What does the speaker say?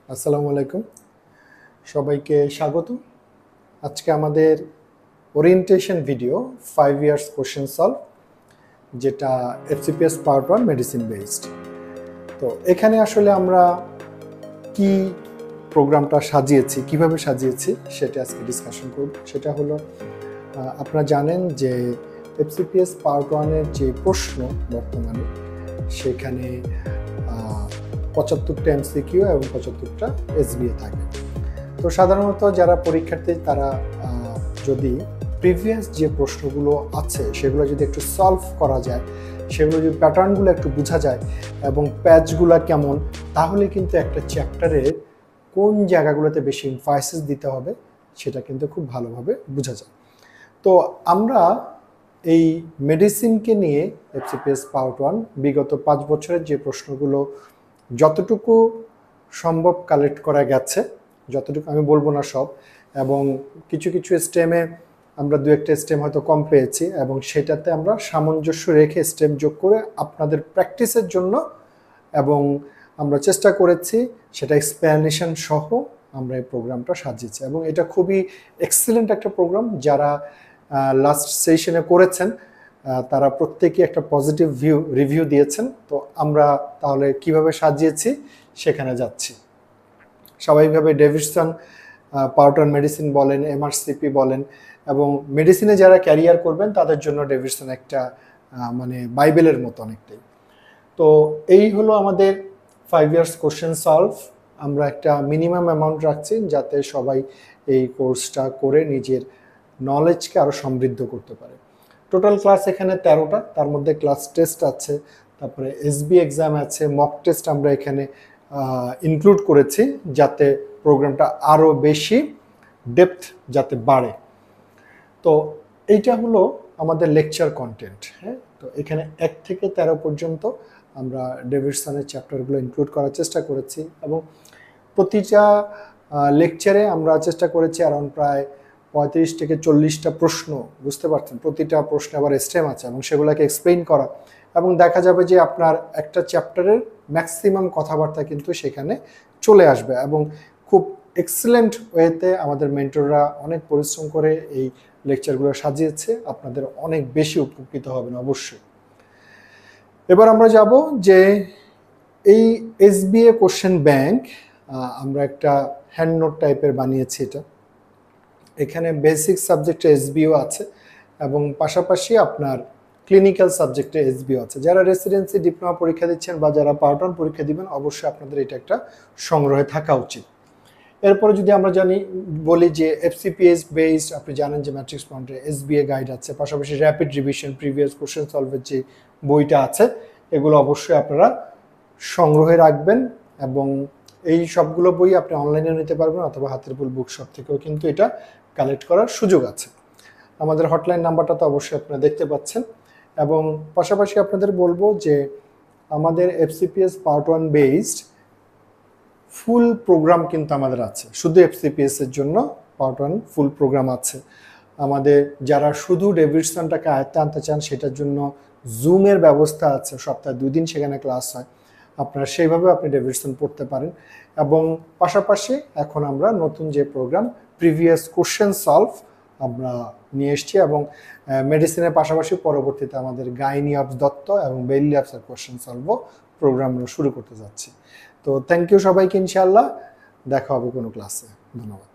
আসসালামু আলাইকুম, সবাইকে স্বাগত। আজকে আমাদের orientation video 5 years question solve, যেটা এফসিপিএস পার্ট 1 মেডিসিন বেসড। তো এখানে আসলে আমরা কি প্রোগ্রামটা সাজিয়েছি, কিভাবে সাজিয়েছি সেটা আজকে ডিসকাশন করব। সেটা হলো, আপনারা জানেন যে এফসিপিএস পার্ট 1-এর যে প্রশ্ন বর্তমানে, সেখানে 75টা এমসিকিউ এবং 75টা এসবিএ থাকে। তো সাধারণত যারা পরীক্ষার্থী তারা যদি প্রিভিয়াস যে প্রশ্নগুলো আছে সেগুলো যদি একটু সলভ করা যায়, সেগুলো যদি প্যাটার্নগুলো একটু বোঝা যায় এবং প্যাচগুলো কেমন, তাহলে কিন্তু একটা চ্যাপ্টারের কোন জায়গাগুলোতে বেশি এমফাসিস দিতে হবে সেটা কিন্তু খুব ভালোভাবে বোঝা যায়। তো আমরা এই মেডিসিনকে নিয়ে এফসিপিএস পার্ট 1 বিগত 5 বছরের যে প্রশ্নগুলো যতটুকু সম্ভব কালেক্ট করা গেছে, যতটুকু আমি বলবো না সব, এবং কিছু কিছু স্টেমে আমরা দু একটা স্টেম হয়তো কম পেয়েছি এবং সেটাতে আমরা সামঞ্জস্য রেখে স্টেম যোগ করে আপনাদের প্র্যাকটিসের জন্য, এবং আমরা চেষ্টা করেছি সেটা এক্সপ্লেনেশন সহ আমরা এই প্রোগ্রামটা সাজিয়েছি। এবং এটা খুবই এক্সিলেন্ট একটা প্রোগ্রাম। যারা লাস্ট সেশনে করেছেন তারা প্রত্যেকেই একটা পজিটিভ রিভিউ দিয়েছেন। তো আমরা তাহলে কিভাবে সাজিয়েছি সেখানে যাচ্ছি। স্বাভাবিকভাবে ডেভিডসন পার্ট 1 মেডিসিন বলেন, এমআরসিপি বলেন, এবং মেডিসিনে যারা ক্যারিয়ার করবেন তাদের জন্য ডেভিডসন একটা মানে বাইবেলের মতো অনেকটাই। তো এই হলো আমাদের 5 ইয়ার্স কোশ্চেন সলভ। আমরা একটা মিনিমাম অ্যামাউন্ট রাখছি যাতে সবাই এই কোর্সটা করে নিজের নলেজকে আরও সমৃদ্ধ করতে পারে। টোটাল ক্লাস এখানে 13টা, তার মধ্যে ক্লাস টেস্ট আছে, তারপরে এসবি এক্সাম আছে, মক টেস্ট আমরা এখানে ইনক্লুড করেছি যাতে প্রোগ্রামটা আরও বেশি ডেপথ যাতে বাড়ে। তো এইটা হলো আমাদের লেকচার কন্টেন্ট। হ্যাঁ, তো এখানে 1 থেকে 13 পর্যন্ত আমরা ডেভিডসনের চ্যাপ্টারগুলো ইনক্লুড করার চেষ্টা করেছি, এবং প্রতিটা লেকচারে আমরা চেষ্টা করেছি অ্যারাউন্ড প্রায় 35 থেকে 40টা প্রশ্ন, বুঝতে পারছেন, প্রতিটা প্রশ্নে আবার স্টেম আছে এবং সেগুলোকে এক্সপ্লেইন করা, এবং দেখা যাবে যে আপনার একটা চ্যাপ্টারের ম্যাক্সিমাম কথাবার্তা কিন্তু সেখানে চলে আসবে। এবং খুব এক্সিলেন্ট ওয়েতে আমাদের মেন্টররা অনেক পরিশ্রম করে এই লেকচারগুলো সাজিয়েছে, আপনাদের অনেক বেশি উপকৃত হবেন অবশ্যই। এবার আমরা যাব যে এই এসবিএ কোশ্চেন ব্যাংক আমরা একটা হ্যান্ড নোট টাইপের বানিয়েছি। এটা এখানে বেসিক সাবজেক্টে এসবিও আছে এবং পাশাপাশি আপনার ক্লিনিক্যাল সাবজেক্টে এসবিও আছে। যারা রেসিডেন্সি ডিপ্লোমা পরীক্ষা দিচ্ছেন বা যারা পার্ট 1 পরীক্ষা দিবেন, অবশ্যই আপনাদের এটা একটা সংগ্রহে থাকা উচিত। এরপরে যদি আমরা বলি যে এফসিপিএস বেসড, আপনি জানেন যে ম্যাট্রিক্স পয়েন্টে এসবিএ গাইড আছে, পাশাপাশি র্যাপিড রিভিশন প্রিভিয়াস কোশ্চেন সলভের যে বইটা আছে, এগুলো অবশ্যই আপনারা সংগ্রহে রাখবেন। এবং এই সবগুলো বই আপনি অনলাইনে নিতে পারবেন অথবা হাতের পুল বুক শপ থেকেও কিন্তু এটা কালেক্ট করার সুযোগ আছে। আমাদের হটলাইন নাম্বারটা তো অবশ্যই আপনারা দেখতে পাচ্ছেন। এবং পাশাপাশি আপনাদের বলবো যে আমাদের এফসিপিএস পার্ট 1 বেসড ফুল প্রোগ্রাম কিন্তু আমাদের আছে, শুধু এফসিপিএস এর জন্য পার্ট 1 ফুল প্রোগ্রাম আছে আমাদের। যারা শুধু ডেভিডসনটাকে আয়ত্তে আনতে চান সেটার জন্য জুমের ব্যবস্থা আছে, সপ্তাহে 2 দিন সেখানে ক্লাস হয়, আপনারা সেইভাবে আপনি ডেভিডসন পড়তে পারেন। এবং পাশাপাশি এখন আমরা নতুন যে প্রোগ্রাম প্রিভিয়াস কোশ্চেন সলভ আমরা নিয়ে এসেছি, এবং মেডিসিনের পাশাপাশি পরবর্তীতে আমাদের গাইনি অফ দত্ত এবং বেইলি অফসের কোশ্চেন সলভ প্রোগ্রাম আমরা শুরু করতে যাচ্ছি। তো থ্যাংক ইউ সবাইকে, ইনশাআল্লাহ দেখা হবে কোনো ক্লাসে। ধন্যবাদ।